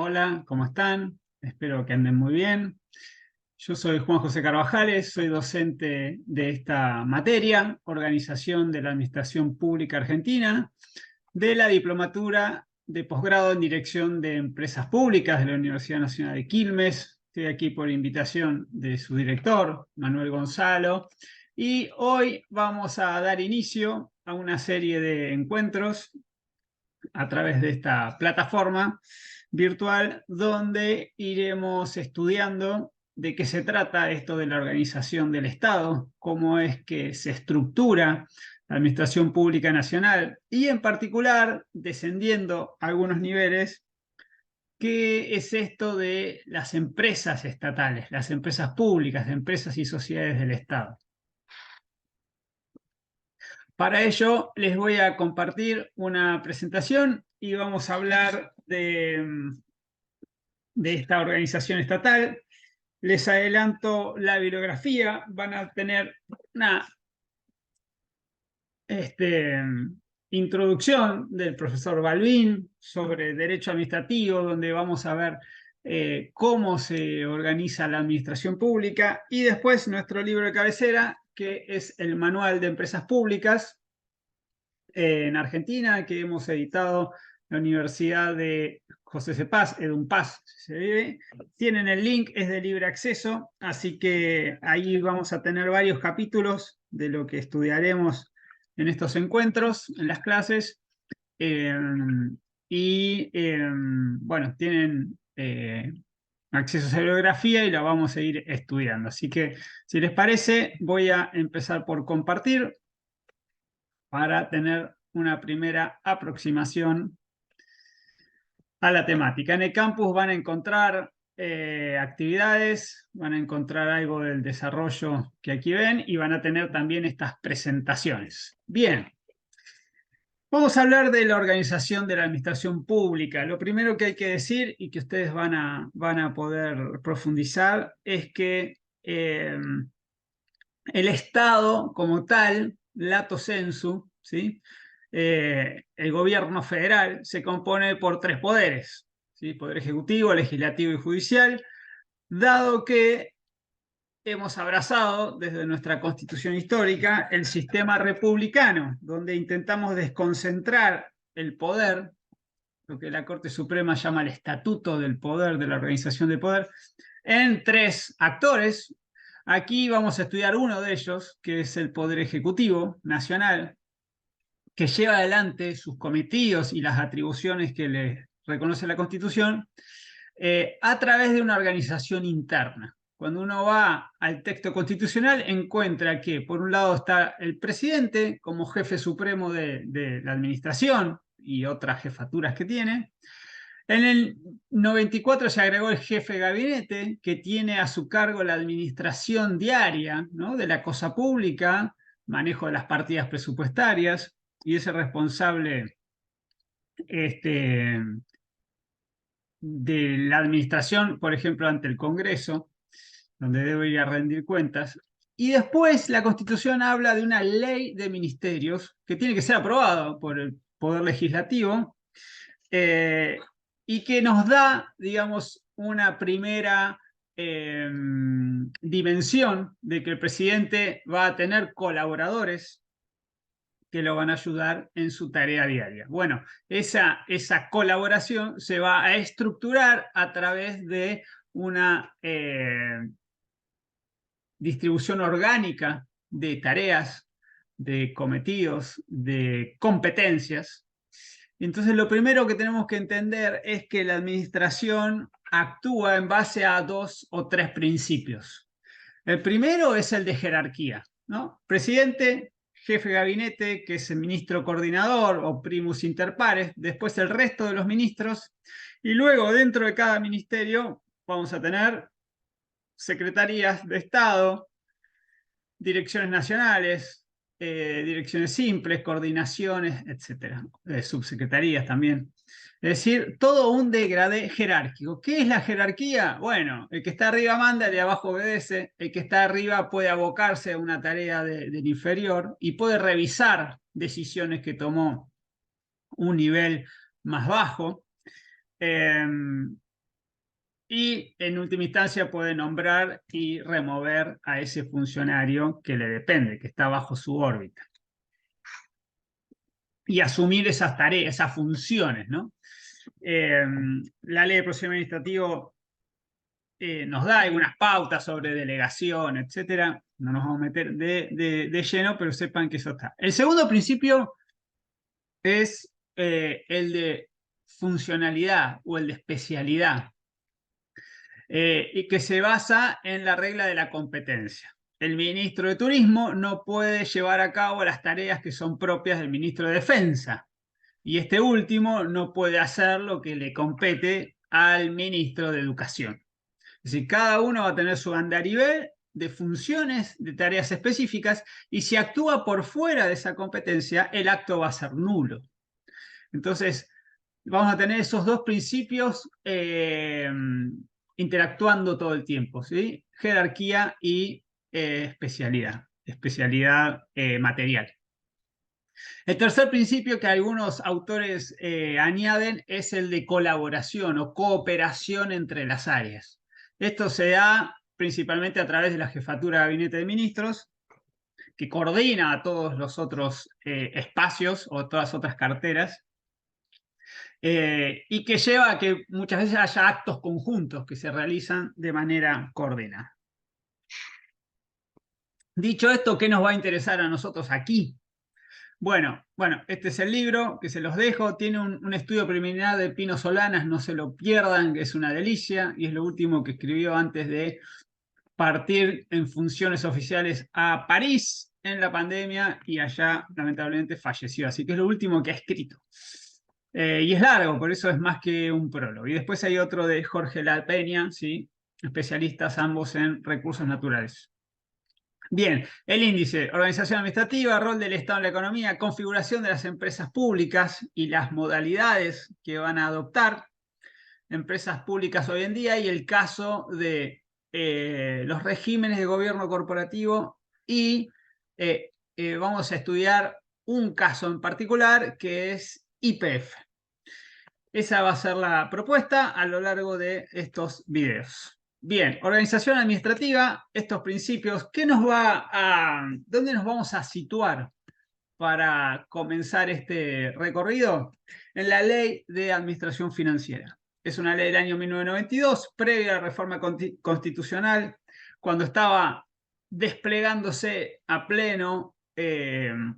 Hola, ¿cómo están? Espero que anden muy bien. Yo soy Juan José Carvajales, soy docente de esta materia, Organización de la Administración Pública Argentina, de la Diplomatura de Posgrado en Dirección de Empresas Públicas de la Universidad Nacional de Quilmes. Estoy aquí por invitación de su director, Manuel Gonzalo, y hoy vamos a dar inicio a una serie de encuentros a través de esta plataforma virtual donde iremos estudiando de qué se trata esto de la organización del Estado, cómo es que se estructura la Administración Pública Nacional y en particular, descendiendo a algunos niveles, qué es esto de las empresas estatales, las empresas públicas, empresas y sociedades del Estado. Para ello les voy a compartir una presentación y vamos a hablar de esta organización estatal. Les adelanto la bibliografía, van a tener una introducción del profesor Balbín sobre derecho administrativo, donde vamos a ver cómo se organiza la administración pública, y después nuestro libro de cabecera, que es el Manual de Empresas Públicas en Argentina, que hemos editado la Universidad de José C. Paz, EDUNPAZ, si se vive. Tienen el link, es de libre acceso, así que ahí vamos a tener varios capítulos de lo que estudiaremos en estos encuentros, en las clases. Bueno, tienen acceso a esa bibliografía y la vamos a ir estudiando. Así que, si les parece, voy a empezar por compartir para tener una primera aproximación a la temática. En el campus van a encontrar actividades, van a encontrar algo del desarrollo que aquí ven y van a tener también estas presentaciones. Bien, vamos a hablar de la organización de la administración pública. Lo primero que hay que decir y que ustedes van a poder profundizar es que el Estado como tal, lato sensu, ¿sí? El gobierno federal se compone por tres poderes, ¿sí? Poder ejecutivo, legislativo y judicial, dado que hemos abrazado desde nuestra constitución histórica el sistema republicano, donde intentamos desconcentrar el poder, lo que la Corte Suprema llama el estatuto del poder, de la organización del poder, en tres actores. Aquí vamos a estudiar uno de ellos, que es el Poder Ejecutivo Nacional, que lleva adelante sus cometidos y las atribuciones que le reconoce la Constitución a través de una organización interna. Cuando uno va al texto constitucional, encuentra que, por un lado, está el presidente como jefe supremo de la administración y otras jefaturas que tiene. En el 94 se agregó el jefe de gabinete, que tiene a su cargo la administración diaria, ¿no?, de la cosa pública, manejo de las partidas presupuestarias, y es el responsable este, de la administración, por ejemplo, ante el Congreso, donde debe ir a rendir cuentas. Y después la Constitución habla de una ley de ministerios que tiene que ser aprobada por el Poder Legislativo, eh, y que nos da, digamos, una primera dimensión de que el presidente va a tener colaboradores que lo van a ayudar en su tarea diaria. Bueno, esa colaboración se va a estructurar a través de una distribución orgánica de tareas, de cometidos, de competencias. Entonces, lo primero que tenemos que entender es que la administración actúa en base a dos o tres principios. El primero es el de jerarquía, ¿no? Presidente, jefe de gabinete, que es el ministro coordinador o primus inter pares, después el resto de los ministros, y luego dentro de cada ministerio vamos a tener secretarías de Estado, direcciones nacionales, direcciones simples, coordinaciones, etcétera, subsecretarías también. Es decir, todo un degradé jerárquico. ¿Qué es la jerarquía? Bueno, el que está arriba manda, el de abajo obedece, el que está arriba puede abocarse a una tarea del inferior y puede revisar decisiones que tomó un nivel más bajo. y en última instancia puede nombrar y remover a ese funcionario que le depende, que está bajo su órbita. Y asumir esas tareas, esas funciones, ¿no? La ley de procedimiento administrativo nos da algunas pautas sobre delegación, etcétera. No nos vamos a meter de lleno, pero sepan que eso está. El segundo principio es el de funcionalidad o el de especialidad, y que se basa en la regla de la competencia. El ministro de Turismo no puede llevar a cabo las tareas que son propias del ministro de Defensa, y este último no puede hacer lo que le compete al ministro de Educación. Es decir, cada uno va a tener su andarivel de funciones, de tareas específicas, y si actúa por fuera de esa competencia, el acto va a ser nulo. Entonces, vamos a tener esos dos principios interactuando todo el tiempo, ¿sí? Jerarquía y especialidad material. El tercer principio que algunos autores añaden es el de colaboración o cooperación entre las áreas. Esto se da principalmente a través de la jefatura de gabinete de ministros, que coordina a todos los otros espacios o todas las otras carteras, y que lleva a que muchas veces haya actos conjuntos que se realizan de manera coordinada. Dicho esto, ¿qué nos va a interesar a nosotros aquí? Bueno, este es el libro que se los dejo. Tiene un estudio preliminar de Pino Solanas, no se lo pierdan, que es una delicia, y es lo último que escribió antes de partir en funciones oficiales a París en la pandemia, y allá lamentablemente falleció. Así que es lo último que ha escrito. Y es largo, por eso es más que un prólogo. Y después hay otro de Jorge La Peña, ¿sí? Especialistas ambos en recursos naturales. Bien, el índice, organización administrativa, rol del Estado en la economía, configuración de las empresas públicas y las modalidades que van a adoptar empresas públicas hoy en día, y el caso de los regímenes de gobierno corporativo, y vamos a estudiar un caso en particular que es YPF. Esa va a ser la propuesta a lo largo de estos videos. Bien, organización administrativa, estos principios, ¿dónde nos vamos a situar para comenzar este recorrido? En la Ley de Administración Financiera. Es una ley del año 1992, previa a la reforma constitucional, cuando estaba desplegándose a pleno el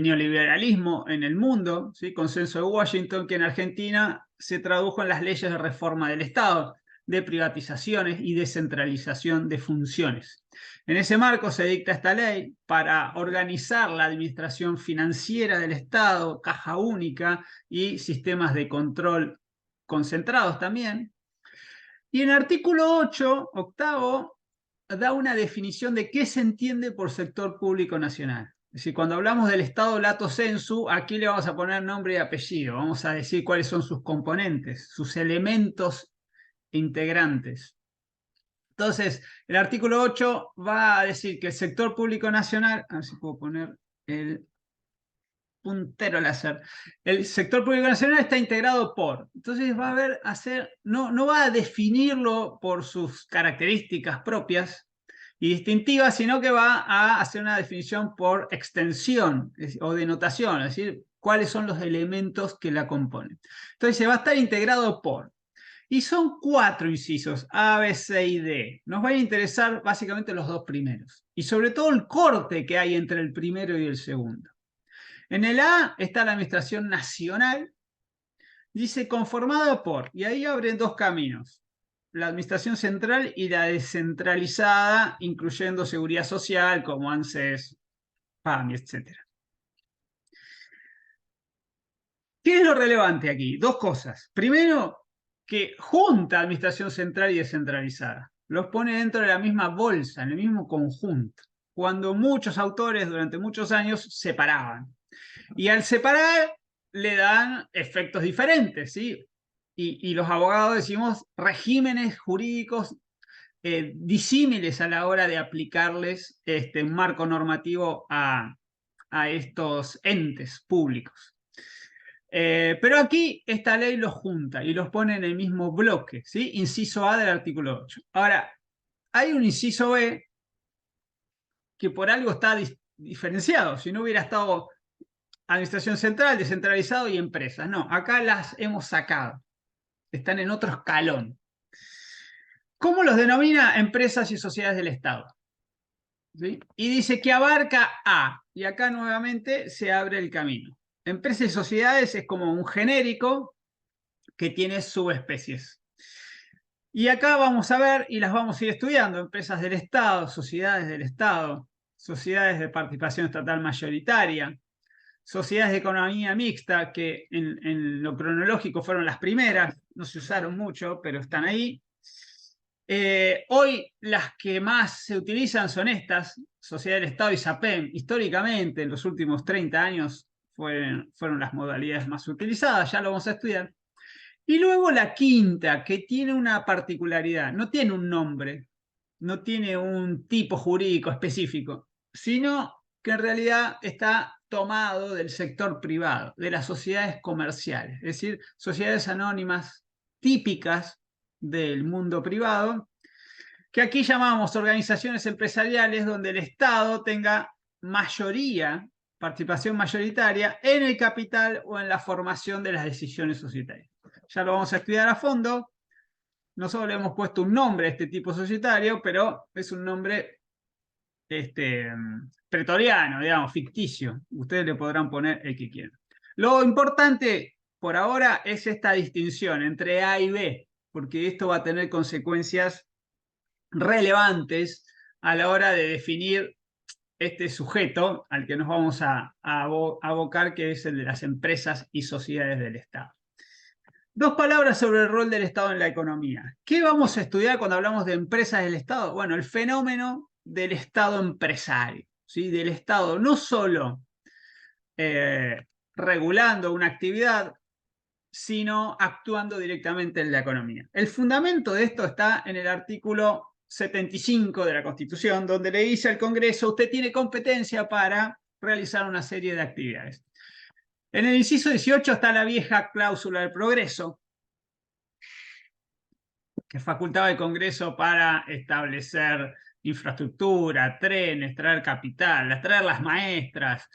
neoliberalismo en el mundo, ¿sí? Consenso de Washington, que en Argentina se tradujo en las leyes de reforma del Estado, de privatizaciones y descentralización de funciones. En ese marco se dicta esta ley para organizar la administración financiera del Estado, caja única y sistemas de control concentrados también. Y en el artículo 8, octavo, da una definición de qué se entiende por sector público nacional. Es decir, cuando hablamos del Estado lato sensu, aquí le vamos a poner nombre y apellido, vamos a decir cuáles son sus componentes, sus elementos integrantes. Entonces, el artículo 8 va a decir que el sector público nacional, a ver si puedo poner el puntero láser, el sector público nacional está integrado por, entonces va no va a definirlo por sus características propias y distintivas, sino que va a hacer una definición por extensión o denotación, es decir, cuáles son los elementos que la componen. Entonces se va a estar integrado por, y son 4 incisos, A, B, C y D. Nos van a interesar básicamente los 2 primeros, y sobre todo el corte que hay entre el primero y el segundo. En el A está la administración nacional, dice conformada por, y ahí abren 2 caminos, la administración central y la descentralizada, incluyendo seguridad social como ANSES, PAMI, etc. ¿Qué es lo relevante aquí? 2 cosas. Primero, que junta administración central y descentralizada. Los pone dentro de la misma bolsa, en el mismo conjunto, cuando muchos autores durante muchos años separaban. Y al separar le dan efectos diferentes, ¿sí? Y los abogados decimos regímenes jurídicos disímiles a la hora de aplicarles un marco normativo a estos entes públicos. Pero aquí esta ley los junta y los pone en el mismo bloque, ¿sí? Inciso A del artículo 8. Ahora, hay un inciso B que por algo está diferenciado. Si no hubiera estado administración central, descentralizado y empresas. No, acá las hemos sacado. Están en otro escalón. ¿Cómo los denomina? Empresas y sociedades del Estado. ¿Sí? Y dice que abarca A. Y acá nuevamente se abre el camino. Empresas y sociedades es como un genérico que tiene subespecies. Y acá vamos a ver, y las vamos a ir estudiando, empresas del Estado, sociedades de participación estatal mayoritaria, sociedades de economía mixta, que en lo cronológico fueron las primeras, no se usaron mucho, pero están ahí. Hoy las que más se utilizan son estas, Sociedad del Estado y SAPEM. Históricamente, en los últimos 30 años, fueron las modalidades más utilizadas, ya lo vamos a estudiar. Y luego la quinta, que tiene una particularidad, no tiene un nombre, no tiene un tipo jurídico específico, sino que en realidad está tomado del sector privado, de las sociedades comerciales, es decir, sociedades anónimas típicas del mundo privado, que aquí llamamos organizaciones empresariales donde el Estado tenga mayoría, participación mayoritaria en el capital o en la formación de las decisiones societarias. Ya lo vamos a estudiar a fondo. Nosotros le hemos puesto un nombre a este tipo societario, pero es un nombre pretoriano, digamos, ficticio. Ustedes le podrán poner el que quieran. Lo importante por ahora es esta distinción entre A y B, porque esto va a tener consecuencias relevantes a la hora de definir este sujeto al que nos vamos a abocar, que es el de las empresas y sociedades del Estado. Dos palabras sobre el rol del Estado en la economía. ¿Qué vamos a estudiar cuando hablamos de empresas del Estado? Bueno, el fenómeno del Estado empresario, ¿sí? Del Estado no solo regulando una actividad, sino actuando directamente en la economía. El fundamento de esto está en el artículo 75 de la Constitución, donde le dice al Congreso, usted tiene competencia para realizar una serie de actividades. En el inciso 18 está la vieja cláusula del progreso, que facultaba al Congreso para establecer infraestructura, trenes, traer capital, traer las maestras,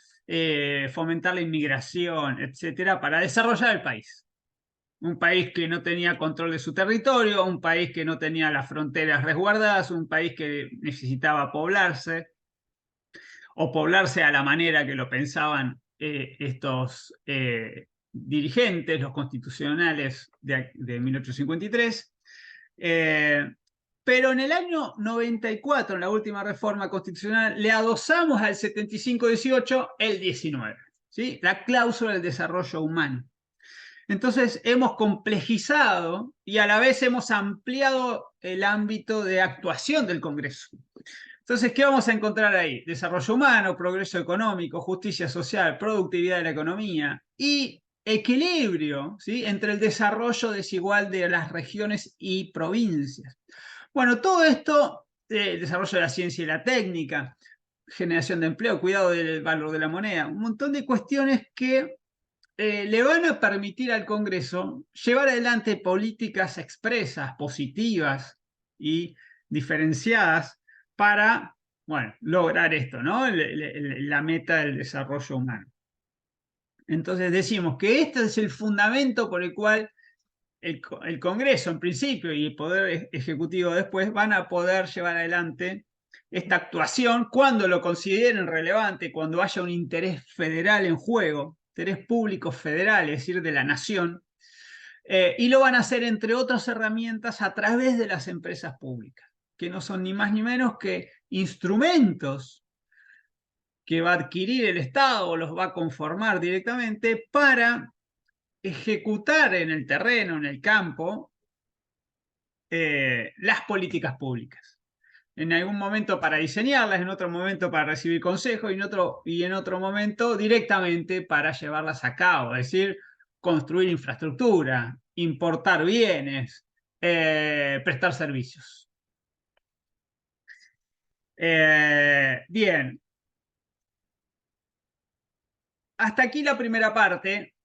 fomentar la inmigración, etcétera, para desarrollar el país. Un país que no tenía control de su territorio, un país que no tenía las fronteras resguardadas, un país que necesitaba poblarse, o poblarse a la manera que lo pensaban estos dirigentes, los constitucionales de 1853. Pero en el año 94, en la última reforma constitucional, le adosamos al 75-18 el 19, ¿sí? La cláusula del desarrollo humano. Entonces hemos complejizado y a la vez hemos ampliado el ámbito de actuación del Congreso. Entonces, ¿qué vamos a encontrar ahí? Desarrollo humano, progreso económico, justicia social, productividad de la economía y equilibrio, ¿sí? Entre el desarrollo desigual de las regiones y provincias. Bueno, todo esto, desarrollo de la ciencia y la técnica, generación de empleo, cuidado del valor de la moneda, un montón de cuestiones que le van a permitir al Congreso llevar adelante políticas expresas, positivas y diferenciadas para, bueno, lograr esto, ¿no? La meta del desarrollo humano. Entonces decimos que este es el fundamento por el cual el Congreso en principio y el Poder Ejecutivo después van a poder llevar adelante esta actuación cuando lo consideren relevante, cuando haya un interés federal en juego, interés público federal, es decir, de la nación, y lo van a hacer, entre otras herramientas, a través de las empresas públicas, que no son ni más ni menos que instrumentos que va a adquirir el Estado o los va a conformar directamente para ejecutar en el terreno, en el campo, las políticas públicas. En algún momento para diseñarlas, en otro momento para recibir consejos y en otro momento directamente para llevarlas a cabo, es decir, construir infraestructura, importar bienes, prestar servicios. Bien, hasta aquí la primera parte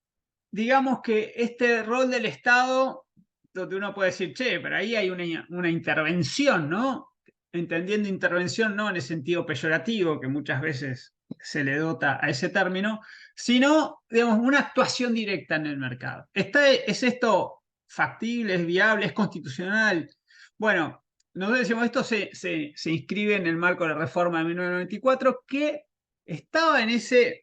digamos que este rol del Estado, donde uno puede decir, che, pero ahí hay una intervención, ¿no? Entendiendo intervención no en el sentido peyorativo, que muchas veces se le dota a ese término, sino, digamos, una actuación directa en el mercado. ¿Es esto factible, es viable, es constitucional? Bueno, nosotros decimos, esto se inscribe en el marco de la reforma de 1994, que estaba en ese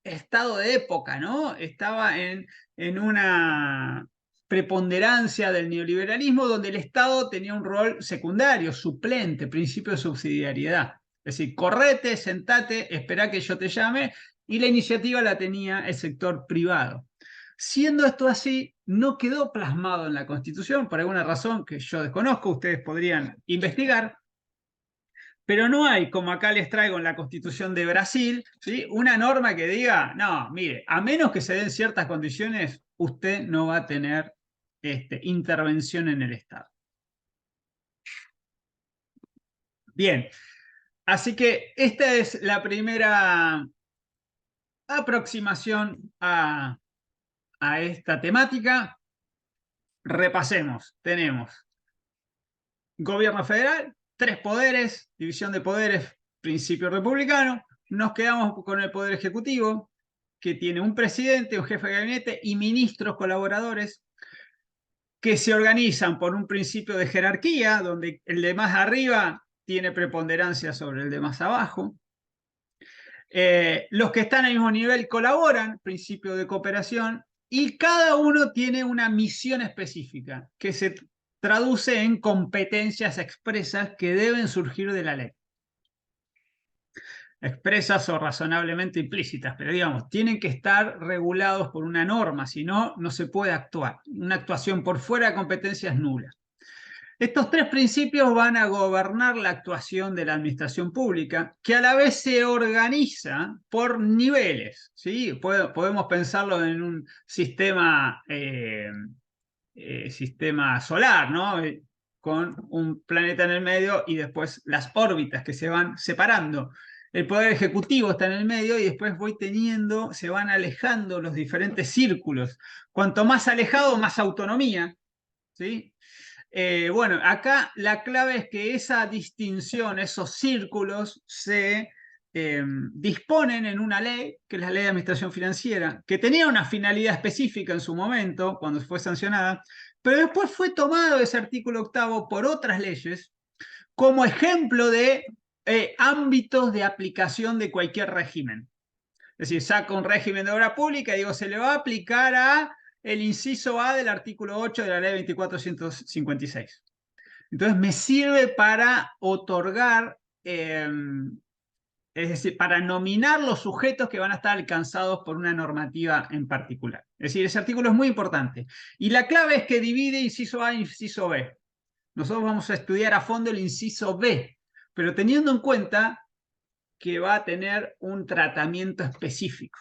estado de época, ¿no? Estaba en una preponderancia del neoliberalismo donde el Estado tenía un rol secundario, suplente, principio de subsidiariedad. Es decir, correte, sentate, espera que yo te llame, y la iniciativa la tenía el sector privado. Siendo esto así, no quedó plasmado en la Constitución, por alguna razón que yo desconozco, ustedes podrían investigar, pero no hay, como acá les traigo en la Constitución de Brasil, ¿sí?, una norma que diga, no, mire, a menos que se den ciertas condiciones, usted no va a tener intervención en el Estado. Bien, así que esta es la primera aproximación a esta temática. Repasemos, tenemos gobierno federal, 3 poderes, división de poderes, principio republicano. Nos quedamos con el poder ejecutivo, que tiene un presidente, un jefe de gabinete y ministros colaboradores que se organizan por un principio de jerarquía, donde el de más arriba tiene preponderancia sobre el de más abajo. Los que están al mismo nivel colaboran, principio de cooperación, y cada uno tiene una misión específica que se traduce en competencias expresas que deben surgir de la ley. Expresas o razonablemente implícitas, pero digamos, tienen que estar regulados por una norma, si no, no se puede actuar. Una actuación por fuera de competencia es nula. Estos 3 principios van a gobernar la actuación de la administración pública, que a la vez se organiza por niveles, ¿sí? Podemos pensarlo en un sistema, sistema solar, ¿no? Con un planeta en el medio y después las órbitas que se van separando. El poder ejecutivo está en el medio y después se van alejando los diferentes círculos. Cuanto más alejado, más autonomía, ¿sí? Bueno, acá la clave es que esa distinción, esos círculos, se disponen en una ley, que es la Ley de Administración Financiera, que tenía una finalidad específica en su momento, cuando fue sancionada, pero después fue tomado ese artículo 8 por otras leyes como ejemplo de ámbitos de aplicación de cualquier régimen. Es decir, saco un régimen de obra pública y digo, se le va a aplicar a el inciso A del artículo 8 de la ley 2456. Entonces me sirve para otorgar, es decir, para nominar los sujetos que van a estar alcanzados por una normativa en particular. Es decir, ese artículo es muy importante. Y la clave es que divide inciso A e inciso B. Nosotros vamos a estudiar a fondo el inciso B, pero teniendo en cuenta que va a tener un tratamiento específico.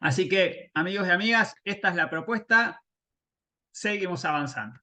Así que, amigos y amigas, esta es la propuesta. Seguimos avanzando.